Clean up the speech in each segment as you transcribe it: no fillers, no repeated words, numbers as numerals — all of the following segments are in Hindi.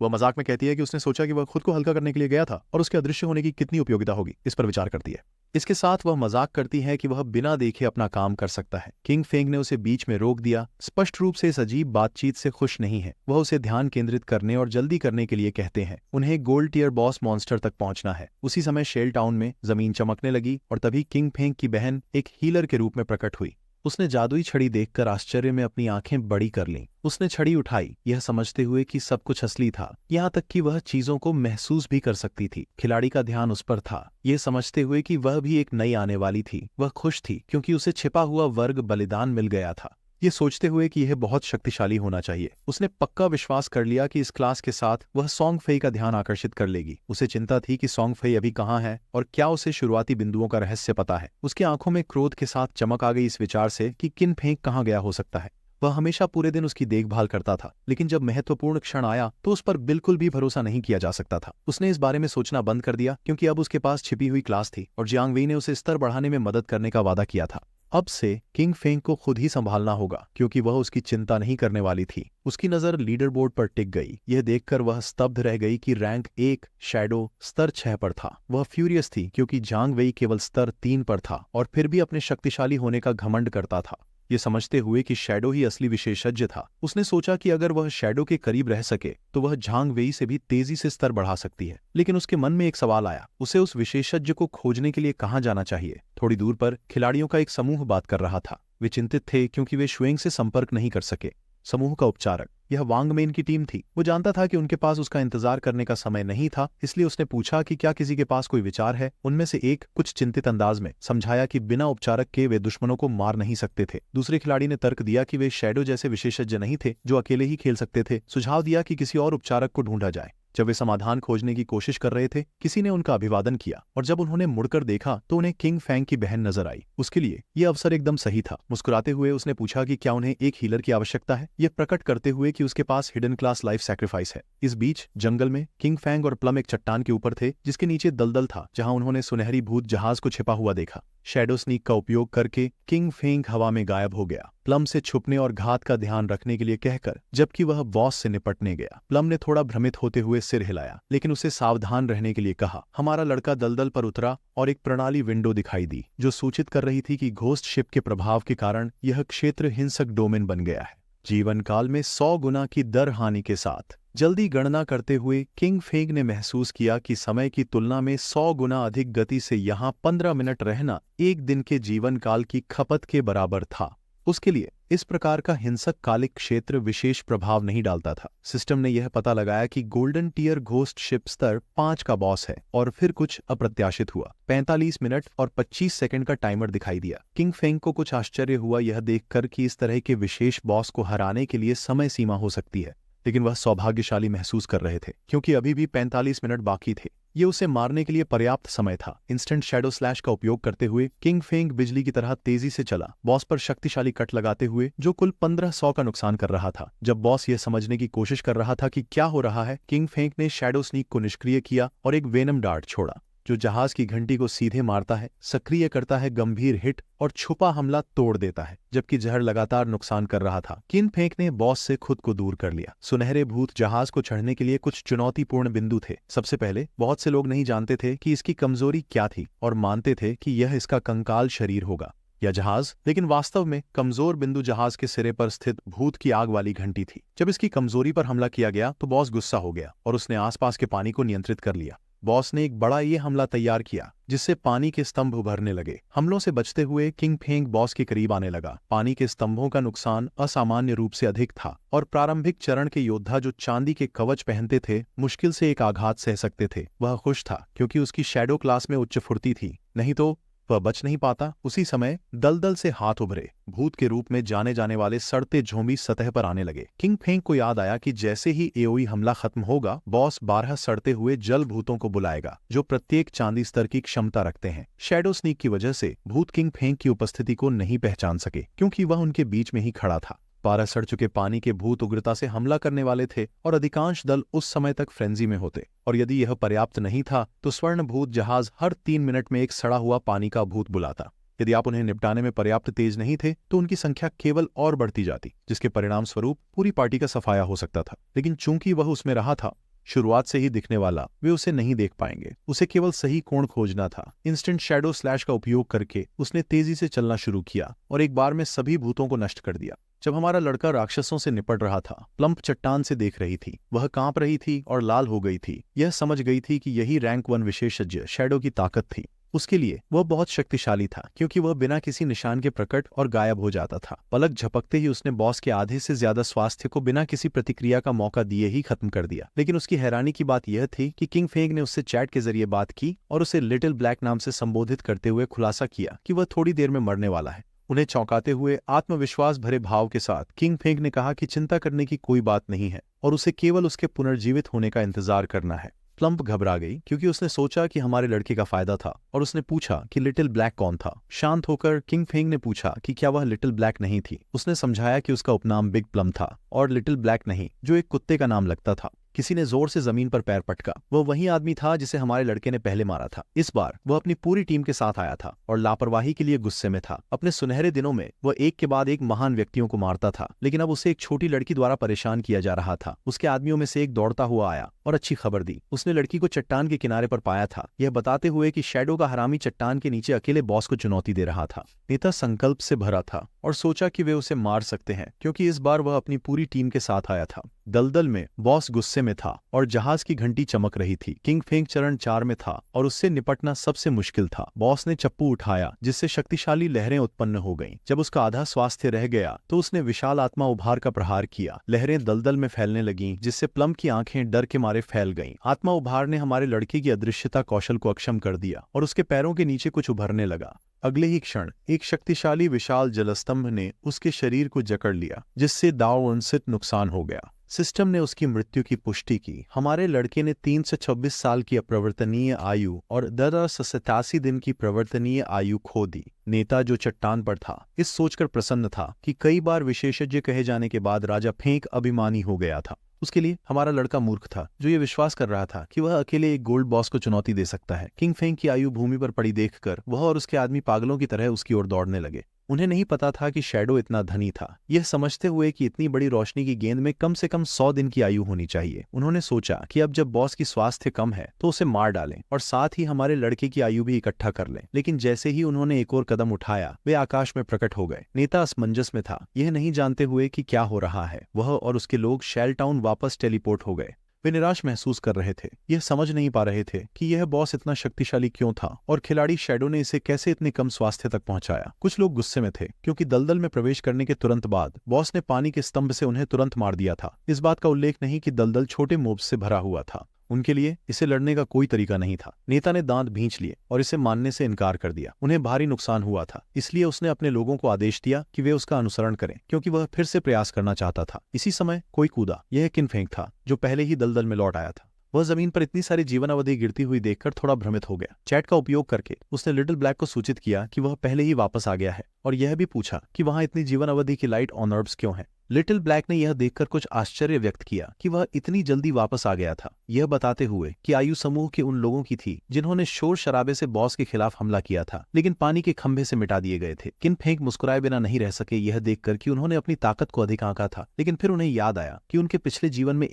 वह मजाक में कहती है कि उसने सोचा कि वह खुद को हल्का करने के लिए गया था और उसके अदृश्य होने की कितनी उपयोगिता होगी, इस पर विचार करती है। इसके साथ वह मजाक करती है कि वह बिना देखे अपना काम कर सकता है। किंग फेंग ने उसे बीच में रोक दिया, स्पष्ट रूप से इस अजीब बातचीत से खुश नहीं है। वह उसे ध्यान केंद्रित करने और जल्दी करने के लिए कहते हैं। उन्हें गोल्ड टियर बॉस मॉन्स्टर तक पहुंचना है। उसी समय शेल टाउन में जमीन चमकने लगी और तभी किंग फेंग की बहन एक हीलर के रूप में प्रकट हुई। उसने जादुई छड़ी देखकर आश्चर्य में अपनी आंखें बड़ी कर लीं। उसने छड़ी उठाई, यह समझते हुए कि सब कुछ असली था, यहाँ तक कि वह चीजों को महसूस भी कर सकती थी। खिलाड़ी का ध्यान उस पर था, यह समझते हुए कि वह भी एक नई आने वाली थी। वह खुश थी क्योंकि उसे छिपा हुआ वर्ग बलिदान मिल गया था। ये सोचते हुए कि यह बहुत शक्तिशाली होना चाहिए, उसने पक्का विश्वास कर लिया कि इस क्लास के साथ वह सॉन्ग फेई का ध्यान आकर्षित कर लेगी। उसे चिंता थी कि सॉन्ग फेई अभी कहाँ है और क्या उसे शुरुआती बिंदुओं का रहस्य पता है। उसकी आंखों में क्रोध के साथ चमक आ गई इस विचार से कि किन फेंक कहाँ गया हो सकता है। वह हमेशा पूरे दिन उसकी देखभाल करता था, लेकिन जब महत्वपूर्ण क्षण आया तो उस पर बिल्कुल भी भरोसा नहीं किया जा सकता था। उसने इस बारे में सोचना बंद कर दिया क्योंकि अब उसके पास छिपी हुई क्लास थी और जियांग वेई ने उसे स्तर बढ़ाने में मदद करने का वादा किया था। अब से किंग फेंग को खुद ही संभालना होगा क्योंकि वह उसकी चिंता नहीं करने वाली थी। उसकी नजर लीडर बोर्ड पर टिक गई। यह देखकर वह स्तब्ध रह गई कि रैंक 1 शैडो स्तर 6 पर था। वह फ्यूरियस थी क्योंकि जांग वेई केवल स्तर 3 पर था और फिर भी अपने शक्तिशाली होने का घमंड करता था। ये समझते हुए कि शैडो ही असली विशेषज्ञ था, उसने सोचा कि अगर वह शैडो के करीब रह सके तो वह झांग वेई से भी तेजी से स्तर बढ़ा सकती है। लेकिन उसके मन में एक सवाल आया, उसे उस विशेषज्ञ को खोजने के लिए कहाँ जाना चाहिए। थोड़ी दूर पर खिलाड़ियों का एक समूह बात कर रहा था। वे चिंतित थे क्योंकि वे शुएंग से संपर्क नहीं कर सके। समूह का उपचारक, यह वांग मेन की टीम थी। वो जानता था कि उनके पास उसका इंतजार करने का समय नहीं था, इसलिए उसने पूछा कि क्या किसी के पास कोई विचार है। उनमें से एक कुछ चिंतित अंदाज में समझाया कि बिना उपचारक के वे दुश्मनों को मार नहीं सकते थे। दूसरे खिलाड़ी ने तर्क दिया कि वे शैडो जैसे विशेषज्ञ नहीं थे जो अकेले ही खेल सकते थे। सुझाव दिया कि किसी और उपचारक को ढूंढा जाए। जब वे समाधान खोजने की कोशिश कर रहे थे, किसी ने उनका अभिवादन किया और जब उन्होंने मुड़कर देखा तो उन्हें किंग फैंग की बहन नजर आई। उसके लिए यह अवसर एकदम सही था। मुस्कुराते हुए उसने पूछा कि क्या उन्हें एक हीलर की आवश्यकता है, यह प्रकट करते हुए कि उसके पास हिडन क्लास लाइफ सैक्रिफाइस है। इस बीच जंगल में किंग फैंग और प्लम एक चट्टान के ऊपर थे जिसके नीचे दलदल था, जहां उन्होंने सुनहरी भूत जहाज को छिपा हुआ देखा। शैडो स्नीक का उपयोग करके किंग फेंग हवा में गायब हो गया, प्लम से छुपने और घात का ध्यान रखने के लिए कहकर, जबकि वह बॉस से निपटने गया। प्लम ने थोड़ा भ्रमित होते हुए सिर हिलाया, लेकिन उसे सावधान रहने के लिए कहा। हमारा लड़का दलदल पर उतरा और एक प्रणाली विंडो दिखाई दी जो सूचित कर रही थी कि घोस्ट शिप के प्रभाव के कारण यह क्षेत्र हिंसक डोमेन बन गया है। जीवन काल में 100 गुना की दर हानि के साथ जल्दी गणना करते हुए किंग फेंग ने महसूस किया कि समय की तुलना में 100 गुना अधिक गति से यहाँ 15 मिनट रहना एक दिन के जीवन काल की खपत के बराबर था। उसके लिए इस प्रकार का हिंसक कालिक क्षेत्र विशेष प्रभाव नहीं डालता था। सिस्टम ने यह पता लगाया कि गोल्डन टियर घोस्ट शिप स्तर 5 का बॉस है और फिर कुछ अप्रत्याशित हुआ। 45 मिनट और 25 सेकंड का टाइमर दिखाई दिया। किंग फेंग को कुछ आश्चर्य हुआ यह देखकर कि इस तरह के विशेष बॉस को हराने के लिए समय सीमा हो सकती है, लेकिन वह सौभाग्यशाली महसूस कर रहे थे क्योंकि अभी भी 45 मिनट बाकी थे। ये उसे मारने के लिए पर्याप्त समय था। इंस्टेंट शैडो स्लैश का उपयोग करते हुए किंग फेंग बिजली की तरह तेजी से चला, बॉस पर शक्तिशाली कट लगाते हुए जो कुल 1500 का नुकसान कर रहा था। जब बॉस यह समझने की कोशिश कर रहा था कि क्या हो रहा है, किंग फेंग ने शैडो स्नीक को निष्क्रिय किया और एक वेनम डार्ट छोड़ा जो जहाज की घंटी को सीधे मारता है, सक्रिय करता है गंभीर हिट और छुपा हमला तोड़ देता है। जबकि जहर लगातार नुकसान कर रहा था, किंग फेंग ने बॉस से खुद को दूर कर लिया। सुनहरे भूत जहाज को चढ़ने के लिए कुछ चुनौतीपूर्ण बिंदु थे। सबसे पहले बहुत से लोग नहीं जानते थे कि इसकी कमजोरी क्या थी और मानते थे कि यह इसका कंकाल शरीर होगा या जहाज, लेकिन वास्तव में कमजोर बिंदु जहाज के सिरे पर स्थित भूत की आग वाली घंटी थी। जब इसकी कमजोरी पर हमला किया गया तो बॉस गुस्सा हो गया और उसने आसपास के पानी को नियंत्रित कर लिया। बॉस ने एक बड़ा ये हमला तैयार किया जिससे पानी के स्तंभ उभरने लगे। हमलों से बचते हुए किंग फेंग बॉस के करीब आने लगा। पानी के स्तंभों का नुकसान असामान्य रूप से अधिक था और प्रारंभिक चरण के योद्धा जो चांदी के कवच पहनते थे मुश्किल से एक आघात सह सकते थे। वह खुश था क्योंकि उसकी शैडो क्लास में उच्च फुर्ती थी, नहीं तो वह बच नहीं पाता। उसी समय दलदल से हाथ उभरे, भूत के रूप में जाने जाने वाले सड़ते झोंबी सतह पर आने लगे। किंग फेंग को याद आया कि जैसे ही एओई हमला खत्म होगा, बॉस 12 सड़ते हुए जल भूतों को बुलाएगा जो प्रत्येक चांदी स्तर की क्षमता रखते हैं। शैडो स्नीक की वजह से भूत किंग फेंग की उपस्थिति को नहीं पहचान सके क्योंकि वह उनके बीच में ही खड़ा था। 12 सड़ चुके पानी के भूत उग्रता से हमला करने वाले थे और अधिकांश दल उस समय तक फ्रेंजी में होते, और यदि यह पर्याप्त नहीं था तो स्वर्ण भूत जहाज हर 3 मिनट में एक सड़ा हुआ पानी का भूत बुलाता। यदि आप उन्हें निपटाने में पर्याप्त तेज नहीं थे तो उनकी संख्या केवल और बढ़ती जाती, जिसके परिणाम स्वरूप पूरी पार्टी का सफाया हो सकता था। लेकिन चूंकि वह उसमें रहा था, शुरुआत से ही दिखने वाला, वे उसे नहीं देख पाएंगे। उसे केवल सही कोण खोजना था। इंस्टेंट शैडो स्लैश का उपयोग करके उसने तेजी से चलना शुरू किया और एक बार में सभी भूतों को नष्ट कर दिया। जब हमारा लड़का राक्षसों से निपट रहा था, प्लम्प चट्टान से देख रही थी। वह कांप रही थी और लाल हो गई थी। यह समझ गई थी कि यही रैंक 1 विशेषज्ञ शैडो की ताकत थी। उसके लिए वह बहुत शक्तिशाली था, क्योंकि वह बिना किसी निशान के प्रकट और गायब हो जाता था। पलक झपकते ही उसने बॉस के आधे से ज्यादा स्वास्थ्य को बिना किसी प्रतिक्रिया का मौका दिए ही खत्म कर दिया। लेकिन उसकी हैरानी की बात यह थी कि किंग फेंग ने उससे चैट के जरिए बात की और उसे लिटिल ब्लैक नाम से संबोधित करते हुए खुलासा किया कि वह थोड़ी देर में मरने वाला है। उन्हें चौंकाते हुए आत्मविश्वास भरे भाव के साथ किंग फेंग ने कहा कि चिंता करने की कोई बात नहीं है और उसे केवल उसके पुनर्जीवित होने का इंतजार करना है। प्लम्प घबरा गई, क्योंकि उसने सोचा कि हमारे लड़के का फायदा था, और उसने पूछा कि लिटिल ब्लैक कौन था। शांत होकर किंग फेंग ने पूछा कि क्या वह लिटिल ब्लैक नहीं थी। उसने समझाया कि उसका उपनाम बिग प्लम था और लिटिल ब्लैक नहीं, जो एक कुत्ते का नाम लगता था। किसी ने जोर से जमीन पर पैर पटका। वह वही आदमी था जिसे हमारे लड़के ने पहले मारा था। इस बार वह अपनी पूरी टीम के साथ आया था और लापरवाही के लिए गुस्से में था। अपने सुनहरे दिनों में वह एक के बाद एक महान व्यक्तियों को मारता था, लेकिन अब उसे एक छोटी लड़की द्वारा परेशान किया जा रहा था। उसके आदमियों में से एक दौड़ता हुआ आया और अच्छी खबर दी। उसने लड़की को चट्टान के किनारे पर पाया था, यह बताते हुए कि शैडो का हरामी चट्टान के नीचे अकेले बॉस को चुनौती दे रहा था। नेता संकल्प से भरा था और सोचा कि वे उसे मार सकते हैं, क्योंकि इस बार वह अपनी पूरी टीम के साथ आया था। दलदल में बॉस गुस्से में था और जहाज की घंटी चमक रही थी। किंग फेंग चरण 4 में था और उससे निपटना सबसे मुश्किल था। बॉस ने चप्पू उठाया, जिससे शक्तिशाली लहरें उत्पन्न हो गईं। जब उसका आधा स्वास्थ्य रह गया तो उसने विशाल आत्मा उभार का प्रहार किया। लहरें दलदल में फैलने लगीं, जिससे प्लम की आंखें डर के मारे फैल गईं। आत्मा उभार ने हमारे लड़के की अदृश्यता कौशल को अक्षम कर दिया और उसके पैरों के नीचे कुछ उभरने लगा। अगले ही क्षण एक शक्तिशाली विशाल जलस्तंभ ने उसके शरीर को जकड़ लिया, जिससे दावणसित नुकसान हो गया। सिस्टम ने उसकी मृत्यु की पुष्टि की। हमारे लड़के ने 326 साल की अप्रवर्तनीय आयु और 1087 दिन की प्रवर्तनीय आयु खो दी। नेता, जो चट्टान पर था, इस सोचकर प्रसन्न था कि कई बार विशेषज्ञ कहे जाने के बाद राजा फेंक अभिमानी हो गया था। उसके लिए हमारा लड़का मूर्ख था, जो ये विश्वास कर रहा था कि वह अकेले एक गोल्ड बॉस को चुनौती दे सकता है। किंग फेंग की आयु भूमि पर पड़ी देखकर वह और उसके आदमी पागलों की तरह उसकी ओर दौड़ने लगे। उन्हें नहीं पता था कि शैडो इतना धनी था। यह समझते हुए कि इतनी बड़ी रोशनी की गेंद में कम से कम 100 दिन की आयु होनी चाहिए, उन्होंने सोचा कि अब जब बॉस की स्वास्थ्य कम है तो उसे मार डालें और साथ ही हमारे लड़के की आयु भी इकट्ठा कर लें। लेकिन जैसे ही उन्होंने एक और कदम उठाया, वे आकाश में प्रकट हो गए। नेता असमंजस में था, यह नहीं जानते हुए कि क्या हो रहा है। वह और उसके लोग शेल टाउन वापस टेलीपोर्ट हो गए। वे निराश महसूस कर रहे थे। यह समझ नहीं पा रहे थे कि यह बॉस इतना शक्तिशाली क्यों था और खिलाड़ी शैडो ने इसे कैसे इतने कम स्वास्थ्य तक पहुंचाया। कुछ लोग गुस्से में थे, क्योंकि दलदल में प्रवेश करने के तुरंत बाद बॉस ने पानी के स्तंभ से उन्हें तुरंत मार दिया था। इस बात का उल्लेख नहीं कि दलदल छोटे मोब्स से भरा हुआ था। उनके लिए इसे लड़ने का कोई तरीका नहीं था। नेता ने दांत भींच लिए और इसे मानने से इनकार कर दिया। उन्हें भारी नुकसान हुआ था, इसलिए उसने अपने लोगों को आदेश दिया कि वे उसका अनुसरण करें, क्योंकि वह फिर से प्रयास करना चाहता था। इसी समय कोई कूदा। यह किंग फेंग था, जो पहले ही दलदल में लौट आया था। वह जमीन पर इतनी सारी जीवन अवधि गिरती हुई देखकर थोड़ा भ्रमित हो गया। चैट का उपयोग करके उसने लिटिल ब्लैक को सूचित किया कि वह पहले ही वापस आ गया है, और यह भी पूछा कि वहां इतनी जीवन अवधि की लाइट ऑन ऑर्ब्स क्यों है। लिटिल ब्लैक ने यह देखकर कुछ आश्चर्य व्यक्त किया कि वह इतनी जल्दी वापस आ गया था, यह बताते हुए कि आयु समूह के उन लोगों की थी जिन्होंने शोर शराबे से बॉस के खिलाफ हमला किया था, लेकिन पानी के खंभे से मिटा दिए गए थे। किंग फेंग मुस्कुराए बिना नहीं रह सके, यह देखकर कि उन्होंने अपनी ताकत को अधिक आंका था। लेकिन फिर उन्हें याद आया कि उनके पिछले जीवन में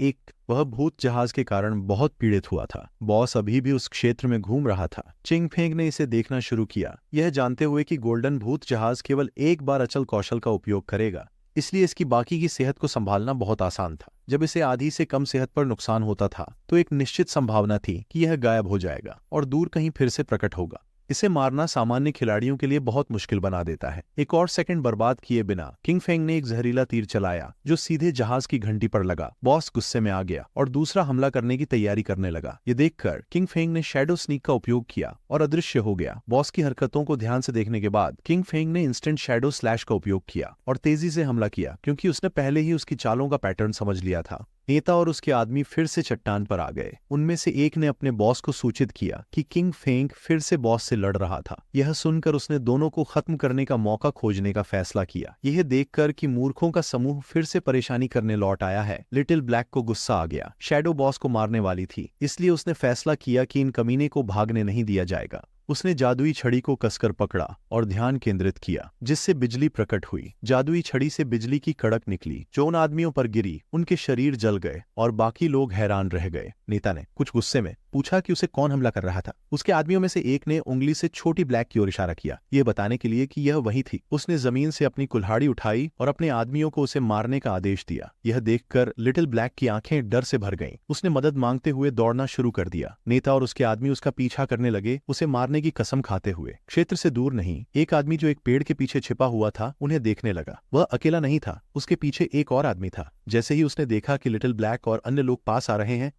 वह भूत जहाज के कारण बहुत पीड़ित हुआ था। बॉस अभी भी उस क्षेत्र में घूम रहा था। किंग फेंग ने इसे देखना शुरू किया, यह जानते हुए कि गोल्डन भूत जहाज केवल एक बार अचल कौशल का उपयोग करेगा, इसलिए इसकी बाकी की सेहत को संभालना बहुत आसान था। जब इसे आधी से कम सेहत पर नुकसान होता था तो एक निश्चित संभावना थी कि यह गायब हो जाएगा और दूर कहीं फिर से प्रकट होगा। इसे मारना सामान्य खिलाड़ियों के लिए बहुत मुश्किल बना देता है। एक और सेकंड बर्बाद किए बिना किंग फेंग ने एक जहरीला तीर चलाया, जो सीधे जहाज की घंटी पर लगा। बॉस गुस्से में आ गया और दूसरा हमला करने की तैयारी करने लगा। ये देखकर किंग फेंग ने शैडो स्नीक का उपयोग किया और अदृश्य हो गया। बॉस की हरकतों को ध्यान से देखने के बाद किंग फेंग ने इंस्टेंट शैडो स्लैश का उपयोग किया और तेजी से हमला किया, क्योंकि उसने पहले ही उसकी चालों का पैटर्न समझ लिया था। नेता और उसके आदमी फिर से चट्टान पर आ गए। उनमें से एक ने अपने बॉस को सूचित किया कि किंग फेंग फिर से बॉस से लड़ रहा था। यह सुनकर उसने दोनों को खत्म करने का मौका खोजने का फैसला किया। यह देखकर कि मूर्खों का समूह फिर से परेशानी करने लौट आया है, लिटिल ब्लैक को गुस्सा आ गया। शैडो बॉस को मारने वाली थी, इसलिए उसने फैसला किया कि इन कमीने को भागने नहीं दिया जाएगा। उसने जादुई छड़ी को कसकर पकड़ा और ध्यान केंद्रित किया, जिससे बिजली प्रकट हुई। जादुई छड़ी से बिजली की कड़क निकली जो उन आदमियों पर गिरी। उनके शरीर जल गए और बाकी लोग हैरान रह गए। नेता ने कुछ गुस्से में पूछा कि उसे कौन हमला कर रहा था। उसके आदमियों में से एक ने उंगली से छोटी ब्लैक की ओर इशारा किया, यह बताने के लिए कि यह वही थी। उसने जमीन से अपनी कुल्हाड़ी उठाई और अपने आदमियों को उसे मारने का आदेश दिया। यह देखकर लिटिल ब्लैक की आंखें डर से भर गईं। उसने मदद मांगते हुए दौड़ना शुरू कर दिया। नेता और उसके आदमी उसका पीछा करने लगे, उसे मारने की कसम खाते हुए। क्षेत्र से दूर नहीं, एक आदमी जो एक पेड़ के पीछे छिपा हुआ था उन्हें देखने लगा। वह अकेला नहीं था, उसके पीछे एक और आदमी था। जैसे ही उसने देखा कि लिटिल ब्लैक और अन्य लोग पास आ रहे हैं,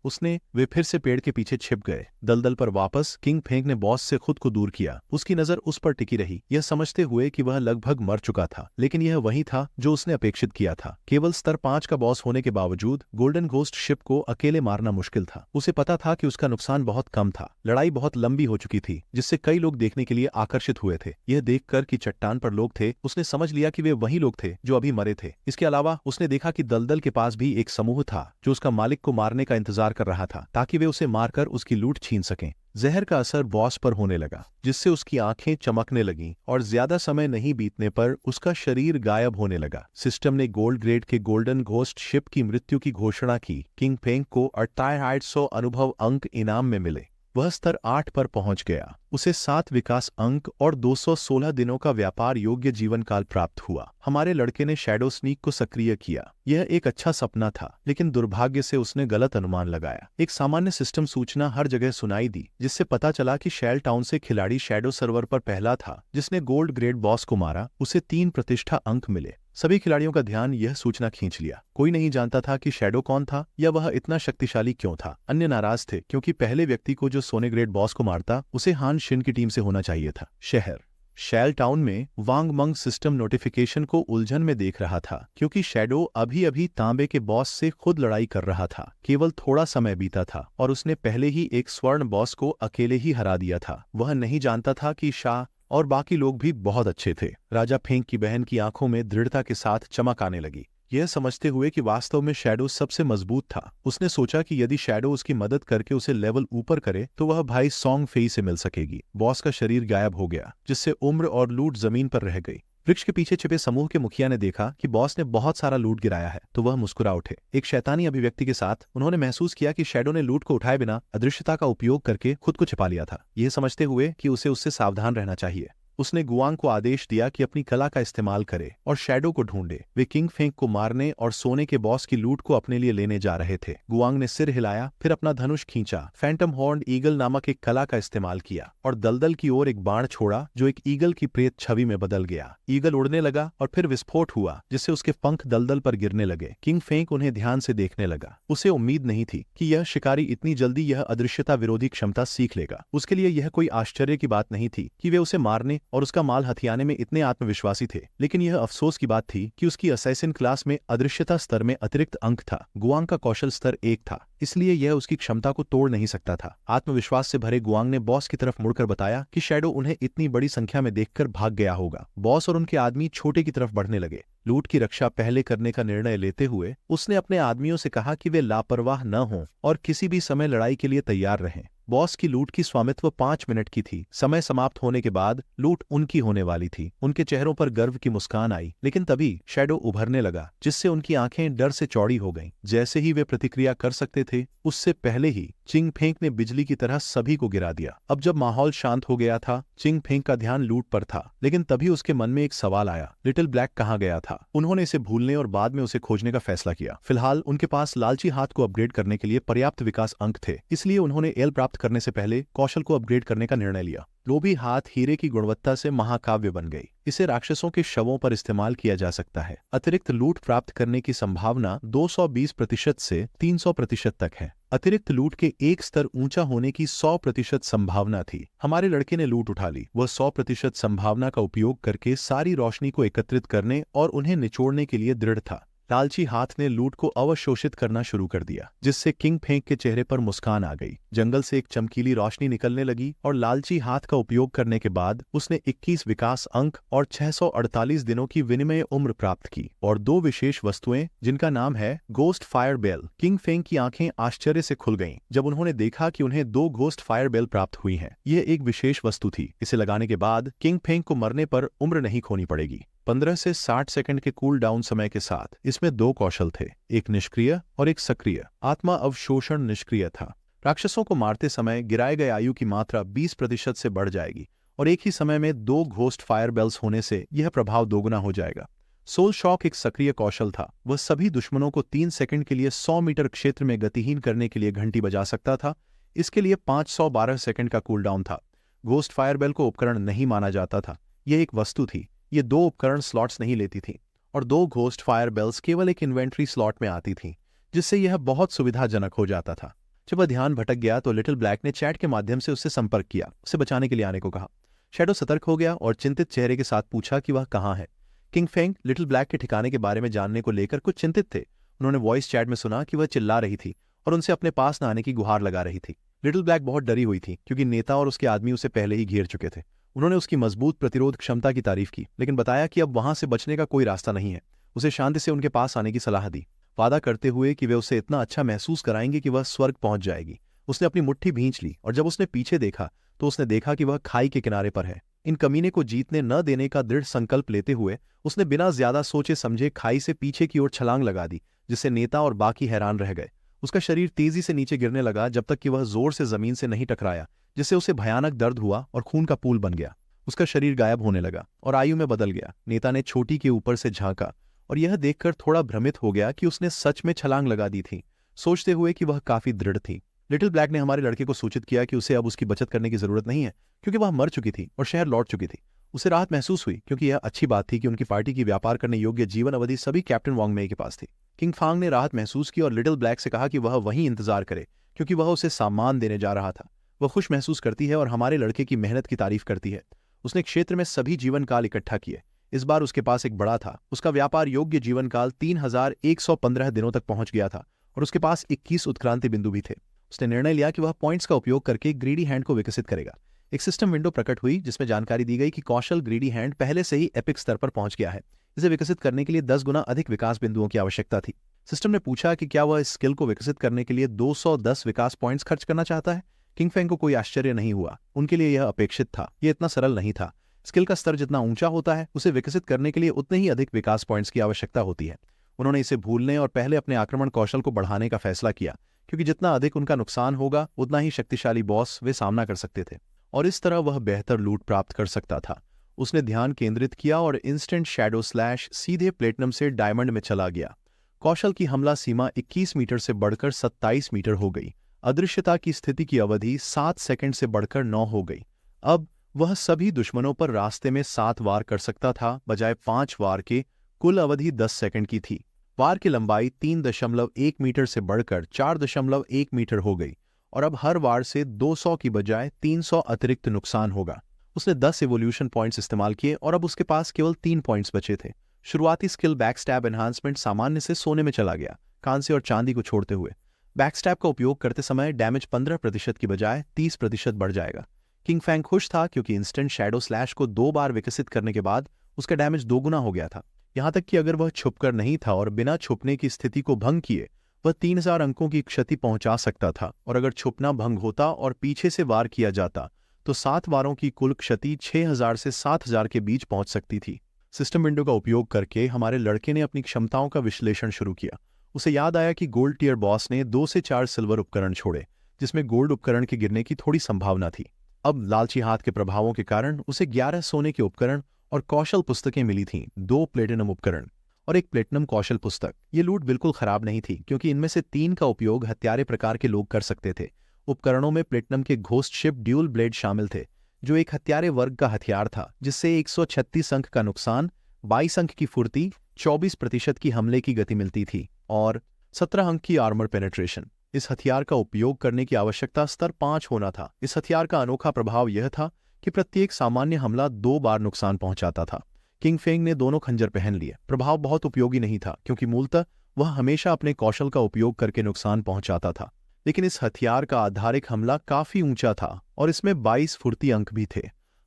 वे फिर से पेड़ के पीछे छिप गए। दलदल पर वापस किंग फेंग ने बॉस से खुद को दूर किया। उसकी नजर उस पर टिकी रही, यह समझते हुए कि वह लगभग मर चुका था, लेकिन यह वही था जो उसने अपेक्षित किया था। केवल स्तर 5 का बॉस होने के बावजूद गोल्डन घोस्ट शिप को अकेले मारना मुश्किल था। उसे पता था कि उसका नुकसान बहुत कम था। लड़ाई बहुत लंबी हो चुकी थी, जिससे कई लोग देखने के लिए आकर्षित हुए थे। यह देखकर कि चट्टान पर लोग थे, उसने समझ लिया कि वे वही लोग थे जो अभी मरे थे। इसके अलावा उसने देखा कि दलदल के पास भी एक समूह था जो उसका मालिक को मारने का इंतजार कर रहा था, ताकि वे उसे मारकर उसकी लूट छीन सकें। जहर का असर बॉस पर होने लगा, जिससे उसकी आंखें चमकने लगीं और ज्यादा समय नहीं बीतने पर उसका शरीर गायब होने लगा। सिस्टम ने गोल्ड ग्रेड के गोल्डन घोस्ट शिप की मृत्यु की घोषणा की। किंग फेंग को 2800 अनुभव अंक इनाम में मिले। वह स्तर 8 पर पहुंच गया। उसे 7 विकास अंक और 216 दिनों का व्यापार योग्य जीवन काल प्राप्त हुआ। हमारे लड़के ने शैडो स्नीक को सक्रिय किया। यह एक अच्छा सपना था, लेकिन दुर्भाग्य से उसने गलत अनुमान लगाया। एक सामान्य सिस्टम सूचना हर जगह सुनाई दी, जिससे पता चला कि शेल टाउन से खिलाड़ी शैडो सर्वर पर पहला था जिसने गोल्ड ग्रेड बॉस को मारा। उसे 3 प्रतिष्ठा अंक मिले। सभी खिलाड़ियों का ध्यान यह सूचना खींच लिया। कोई नहीं जानता था कि शैडो कौन था या वह इतना शक्तिशाली क्यों था। अन्य नाराज थे क्योंकि पहले व्यक्ति को जो सोने ग्रेड बॉस को मारता उसे हान शिन की टीम से होना चाहिए था। शहर शैल टाउन में वांग मंग सिस्टम नोटिफिकेशन को उलझन में देख रहा था, क्योंकि शैडो अभी अभी तांबे के बॉस से खुद लड़ाई कर रहा था। केवल थोड़ा समय बीता था और उसने पहले ही एक स्वर्ण बॉस को अकेले ही हरा दिया था। वह नहीं जानता था कि शाह और बाकी लोग भी बहुत अच्छे थे। राजा फेंग की बहन की आंखों में दृढ़ता के साथ चमक आने लगी, यह समझते हुए कि वास्तव में शैडो सबसे मजबूत था। उसने सोचा कि यदि शैडो उसकी मदद करके उसे लेवल ऊपर करे तो वह भाई सॉन्ग फेई से मिल सकेगी। बॉस का शरीर गायब हो गया, जिससे उम्र और लूट जमीन पर रह गई। वृक्ष के पीछे छिपे समूह के मुखिया ने देखा कि बॉस ने बहुत सारा लूट गिराया है, तो वह मुस्कुरा उठे। एक शैतानी अभिव्यक्ति के साथ उन्होंने महसूस किया कि शैडो ने लूट को उठाए बिना अदृश्यता का उपयोग करके खुद को छिपा लिया था, यह समझते हुए कि उसे उससे सावधान रहना चाहिए। उसने गुआंग को आदेश दिया कि अपनी कला का इस्तेमाल करे और शैडो को ढूंढे। वे किंग फेंग को मारने और सोने के बॉस की लूट को अपने लिए लेने जा रहे थे। गुआंग ने सिर हिलाया, फिर अपना धनुष खींचा, फैंटम हॉर्न ईगल नामक एक कला का इस्तेमाल किया और दलदल की ओर एक बाण छोड़ा जो एक ईगल की प्रेत छवि में बदल गया। ईगल उड़ने लगा और फिर विस्फोट हुआ, जिससे उसके पंख दलदल पर गिरने लगे। किंग फेंग उन्हें ध्यान से देखने लगा। उसे उम्मीद नहीं थी कि यह शिकारी इतनी जल्दी यह अदृश्यता विरोधी क्षमता सीख लेगा। उसके लिए यह कोई आश्चर्य की बात नहीं थी कि वे उसे मारने और उसका माल हथियाने में इतने आत्मविश्वासी थे, लेकिन यह अफसोस की बात थी कि उसकी असैसिन क्लास में अदृश्यता स्तर में अतिरिक्त अंक था। गुआंग का कौशल स्तर 1 था, इसलिए यह उसकी क्षमता को तोड़ नहीं सकता था। आत्मविश्वास से भरे गुआंग ने बॉस की तरफ मुड़कर बताया कि शैडो उन्हें इतनी बड़ी संख्या में देखकर भाग गया होगा। बॉस और उनके आदमी छोटे की तरफ बढ़ने लगे। लूट की रक्षा पहले करने का निर्णय लेते हुए उसने अपने आदमियों से कहा कि वे लापरवाह न हों और किसी भी समय लड़ाई के लिए तैयार रहें। बॉस की लूट की स्वामित्व 5 मिनट की थी। समय समाप्त होने के बाद लूट उनकी होने वाली थी। उनके चेहरों पर गर्व की मुस्कान आई, लेकिन तभी शैडो उभरने लगा, जिससे उनकी आंखें डर से चौड़ी हो गईं। जैसे ही वे प्रतिक्रिया कर सकते थे, उससे पहले ही चिंग फेंग ने बिजली की तरह सभी को गिरा दिया। अब जब माहौल शांत हो गया था, चिंग फेंग का ध्यान लूट पर था, लेकिन तभी उसके मन में एक सवाल आया, लिटिल ब्लैक कहाँ गया था? उन्होंने इसे भूलने और बाद में उसे खोजने का फैसला किया। फिलहाल उनके पास लालची हाथ को अपग्रेड करने के लिए पर्याप्त विकास अंक थे, इसलिए उन्होंने एल प्राप्त करने से पहले कौशल को अपग्रेड करने का निर्णय लिया। लोभी हाथ हीरे की गुणवत्ता से महाकाव्य बन गई। इसे राक्षसों के शवों पर इस्तेमाल किया जा सकता है। अतिरिक्त लूट प्राप्त करने की संभावना 220% से 300% तक है। अतिरिक्त लूट के एक स्तर ऊंचा होने की 100% संभावना थी। हमारे लड़के ने लूट उठा ली। वह 100% संभावना का उपयोग करके सारी रोशनी को एकत्रित करने और उन्हें निचोड़ने के लिए दृढ़ था। लालची हाथ ने लूट को अवशोषित करना शुरू कर दिया, जिससे किंग फेंग के चेहरे पर मुस्कान आ गई। जंगल से एक चमकीली रोशनी निकलने लगी और लालची हाथ का उपयोग करने के बाद उसने 21 विकास अंक और 648 दिनों की विनिमय उम्र प्राप्त की और 2 विशेष वस्तुएं जिनका नाम है ghost fire bell. King Feng की आंखें आश्चर्य से खुल गईं जब उन्होंने देखा कि उन्हें 2 घोस्ट फायर बेल प्राप्त हुई हैं। यह एक विशेष वस्तु थी। इसे लगाने के बाद किंग फेंग को मरने पर उम्र नहीं खोनी पड़ेगी। 15 से 60 सेकंड के कूल डाउन समय के साथ इसमें 2 कौशल थे, एक निष्क्रिय और एक सक्रिय। आत्मा अवशोषण निष्क्रिय था। राक्षसों को मारते समय गिराए गए आयु की मात्रा 20% से बढ़ जाएगी और एक ही समय में 2 घोस्ट फायर बेल्स होने से यह प्रभाव दोगुना हो जाएगा। सोल शॉक एक सक्रिय कौशल था। वह सभी दुश्मनों को 3 सेकंड के लिए 100 मीटर क्षेत्र में गतिहीन करने के लिए घंटी बजा सकता था। इसके लिए 512 सेकंड का कूलडाउन था। घोस्ट फायर बेल को उपकरण नहीं माना जाता था। यह एक वस्तु थी। ये 2 उपकरण स्लॉट्स नहीं लेती थी और 2 घोस्ट फायर बेल्स केवल एक इन्वेंट्री स्लॉट में आती थी, जिससे यह बहुत सुविधाजनक हो जाता था। जब वह ध्यान भटक गया तो लिटिल ब्लैक ने चैट के माध्यम से उससे संपर्क किया, उसे बचाने के लिए आने को कहा। शैडो सतर्क हो गया और चिंतित चेहरे के साथ पूछा कि वह कहाँ है। किंग फेंग लिटिल ब्लैक के ठिकाने के बारे में जानने को लेकर कुछ चिंतित थे। उन्होंने वॉइस चैट में सुना कि वह चिल्ला रही थी और उनसे अपने पास न आने की गुहार लगा रही थी। लिटिल ब्लैक बहुत डरी हुई थी क्योंकि नेता और उसके आदमी उसे पहले ही घेर चुके थे। उन्होंने उसकी मजबूत प्रतिरोध क्षमता की तारीफ की, लेकिन बताया कि अब वहां से बचने का कोई रास्ता नहीं है। उसे शांति से उनके पास आने की सलाह दी, वादा करते हुए कि वे उसे इतना अच्छा महसूस कराएंगे कि वह स्वर्ग पहुंच जाएगी। उसने अपनी मुट्ठी भींच ली और जब उसने पीछे देखा तो उसने देखा कि वह खाई के किनारे पर है। इन कमीने को जीतने न देने का दृढ़ संकल्प लेते हुए उसने बिना ज्यादा सोचे समझे खाई से पीछे की ओर छलांग लगा दी, जिससे नेता और बाकी हैरान रह गए। उसका शरीर तेजी से नीचे गिरने लगा जब तक कि वह जोर से जमीन से नहीं टकराया, जिससे उसे भयानक दर्द हुआ और खून का पूल बन गया। उसका शरीर गायब होने लगा और आयु में बदल गया। नेता ने छोटी के ऊपर से झांका और यह देखकर थोड़ा भ्रमित हो गया कि उसने सच में छलांग लगा दी थी, सोचते हुए कि वह काफी दृढ़ थी। लिटिल ब्लैक ने हमारे लड़के को सूचित किया कि उसे अब उसकी बचत करने की जरूरत नहीं है, क्योंकि वह मर चुकी थी और शहर लौट चुकी थी। उसे राहत महसूस हुई क्योंकि यह अच्छी बात थी कि उनकी पार्टी की व्यापार करने योग्य जीवन अवधि सभी कैप्टन वांग मेई के पास थी। किंग फांग ने राहत महसूस की और लिटिल ब्लैक से कहा कि वह वहीं इंतजार करे, क्योंकि वह उसे सामान देने जा रहा था। वह खुश महसूस करती है और हमारे लड़के की मेहनत की तारीफ करती है। उसने क्षेत्र में सभी जीवन काल इकट्ठा किए। इस बार उसके पास एक बड़ा था। उसका व्यापार योग्य जीवन काल 3115 दिनों तक पहुंच गया था और उसके पास 21 उत्क्रांति बिंदु भी थे। उसने निर्णय लिया कि वह पॉइंट्स का उपयोग करके ग्रीडी हैंड को विकसित करेगा। एक सिस्टम विंडो प्रकट हुई जिसमें जानकारी दी गई कि कौशल ग्रीडी हैंड पहले से ही एपिक स्तर पर पहुंच गया है। इसे विकसित करने के लिए 10 गुना अधिक विकास बिंदुओं की आवश्यकता थी। सिस्टम ने पूछा कि क्या वह इस स्किल को विकसित करने के लिए 210 विकास पॉइंट्स खर्च करना चाहता है। किंग फेंग को कोई आश्चर्य नहीं हुआ। उनके लिए यह अपेक्षित था। यह इतना सरल नहीं था। स्किल का स्तर जितना ऊंचा होता है, उसे विकसित करने के लिए उतने ही अधिक विकास पॉइंट्स की आवश्यकता होती है। उन्होंने इसे भूलने और पहले अपने आक्रमण कौशल को बढ़ाने का फैसला किया, क्योंकि जितना अधिक उनका नुकसान होगा उतना ही शक्तिशाली बॉस वे सामना कर सकते थे और इस तरह वह बेहतर लूट प्राप्त कर सकता था। उसने ध्यान केंद्रित किया और इंस्टेंट शैडो स्लैश सीधे प्लेटिनम से डायमंड में चला गया। कौशल की हमला सीमा 21 मीटर से बढ़कर 27 मीटर हो गई। अदृश्यता की स्थिति की अवधि 7 सेकंड से बढ़कर 9 हो गई। अब वह सभी दुश्मनों पर रास्ते में 7 वार कर सकता था, बजाय 5 वार के। कुल अवधि 10 सेकंड की थी। वार की लंबाई 3.1 मीटर से बढ़कर 4.1 मीटर हो गई और अब हर वार से 200 की बजाय 300 अतिरिक्त नुकसान होगा। उसने 10 इवोल्यूशन पॉइंट्स इस्तेमाल किए और अब उसके पास केवल 3 पॉइंट्स बचे थे। शुरुआती स्किल बैकस्टैब एनहांसमेंट सामान्य से सोने में चला गया, कांसे और चांदी को छोड़ते हुए। बैकस्टैब का उपयोग करते समय डैमेज 15% की बजाय 30% बढ़ जाएगा। किंग फैंग खुश था क्योंकि इंस्टेंट शैडो स्लैश को 2 बार विकसित करने के बाद उसका डैमेज 2 गुना हो गया था। यहां तक कि अगर वह छुपकर नहीं था और बिना छुपने की स्थिति को भंग किए वह 3000 अंकों की क्षति पहुंचा सकता था, और अगर छुपना भंग होता और पीछे से वार किया जाता तो 7 वारों की कुल क्षति 6000 से 7000 के बीच पहुंच सकती थी। सिस्टम विंडो का उपयोग करके हमारे लड़के ने अपनी क्षमताओं का विश्लेषण शुरू किया। उसे याद आया कि गोल्ड टियर बॉस ने 2 से 4 सिल्वर उपकरण छोड़े, जिसमें गोल्ड उपकरण के गिरने की थोड़ी संभावना थी। अब लालची हाथ के प्रभावों के कारण उसे 11 सोने के उपकरण और कौशल पुस्तकें मिली थीं, 2 प्लेटिनम उपकरण और 1 प्लेटिनम कौशल पुस्तक। ये लूट बिल्कुल खराब नहीं थी, क्योंकि इनमें से 3 का उपयोग हत्यारे प्रकार के लोग कर सकते थे। उपकरणों में प्लेटिनम के घोस्ट शिप ड्यूल ब्लेड शामिल थे, जो एक हत्यारे वर्ग का हथियार था, जिससे 136 अंक का नुकसान, 22 अंक की फुर्ती, 24% की हमले की गति मिलती थी और 17 अंक की आर्मर पेनेट्रेशन। इस हथियार का उपयोग करने की आवश्यकता स्तर 5 होना था। इस हथियार का अनोखा प्रभाव यह था कि प्रत्येक सामान्य हमला 2 बार नुकसान पहुंचाता था। किंग फेंग ने दोनों खंजर पहन लिए। प्रभाव बहुत उपयोगी नहीं था क्योंकि मूलतः वह हमेशा अपने कौशल का उपयोग करके नुकसान पहुंचाता था, लेकिन इस हथियार का आधारिक हमला काफी ऊंचा था और इसमें 22 फुर्ती अंक भी थे।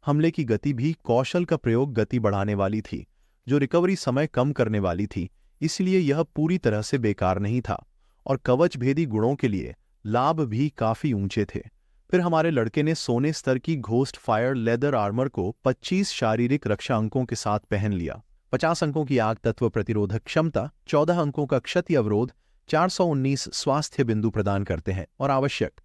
हमले की गति भी कौशल का प्रयोग गति बढ़ाने वाली थी, जो रिकवरी समय कम करने वाली थी, इसलिए यह पूरी तरह से बेकार नहीं था। और कवच भेदी गुणों के लिए लाभ भी काफी ऊंचे थे। फिर हमारे लड़के ने सोने स्तर की घोस्ट फायर लेदर आर्मर को 25 शारीरिक रक्षा अंकों के साथ पहन लिया। 50 अंकों की आग तत्व प्रतिरोधक क्षमता, 14 अंकों का क्षति अवरोध, 419 स्वास्थ्य बिंदु प्रदान करते हैं और आवश्यक